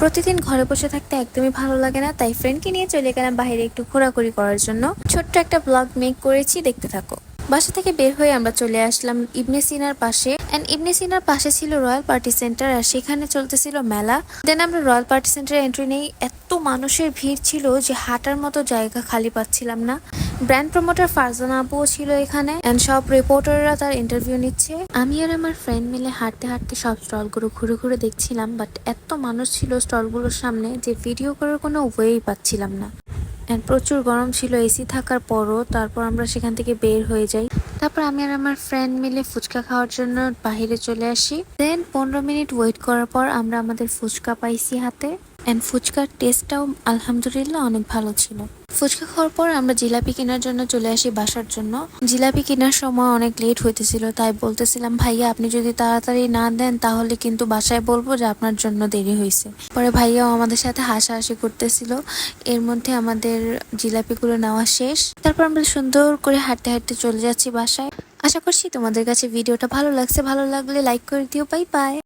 প্রতিদিন ঘরে বসে থাকতে একদমই ভালো লাগে না, তাই ফ্রেন্ডকে নিয়ে চলে গেলাম বাইরে একটু ঘোরাঘুরি করার জন্য। ছোট্ট একটা ব্লগ মেক করেছি, দেখতে থাকো। বাসা থেকে বের হয়ে আমরা চলে আসলাম ইবনে সিনার পাশে। এন্ড ইবনে সিনার পাশে ছিল রয়্যাল পার্টি সেন্টার, আর সেখানে চলতেছিল মেলা। দেন আমরা রয়্যাল পার্টি সেন্টারে এন্ট্রি নেই। এত মানুষের ভিড় ছিল যে হাঁটার মতো জায়গা খালি পাচ্ছিলাম না। ব্র্যান্ড প্রমোটার ফারজানা আপুও ছিল এখানে, এন্ড সব রিপোর্টাররা তার ইন্টারভিউ নিচ্ছে। আমি আর আমার ফ্রেন্ড মিলে হাঁটতে হাঁটতে সব স্টলগুলো ঘুরে ঘুরে দেখছিলাম, বাট এত মানুষ ছিল স্টলগুলোর সামনে যে ভিডিও করার কোনো ওয়েই পাচ্ছিলাম না। এন্ড প্রচুর গরম ছিল এসি থাকার পরও। তারপর আমরা সেখান থেকে বের হয়ে যাই। তারপর আমি আর আমার ফ্রেন্ড মিলে ফুচকা খাওয়ার জন্য বাহিরে চলে আসি। দেন 15 মিনিট ওয়েট করার পর আমরা আমাদের ফুচকা পাইছি হাতে। এন্ড ফুচকার টেস্টটাও আলহামদুলিল্লাহ অনেক ভালো ছিল। ফুচকা খাওয়ার পর আমরা জিলাপি কেনার জন্য চলে আসি বাসার জন্য। জিলাপি কেনার সময় অনেক লেট হইতেছিল, তাই বলতেছিলাম ভাইয়া আপনি যদি তাড়াতাড়ি না দেন তাহলে কিন্তু বাসায় বলবো যে আপনার জন্য দেরি হয়েছে। পরে ভাইয়াও আমাদের সাথে হাসাহাসি করতেছিল। এর মধ্যে আমাদের জিলাপিগুলো নেওয়া শেষ। তারপর আমরা সুন্দর করে হাঁটতে হাঁটতে চলে যাচ্ছি বাসায়। আশা করছি তোমাদের কাছে ভিডিওটা ভালো লাগছে। ভালো লাগলে লাইক করে দিও। Bye bye.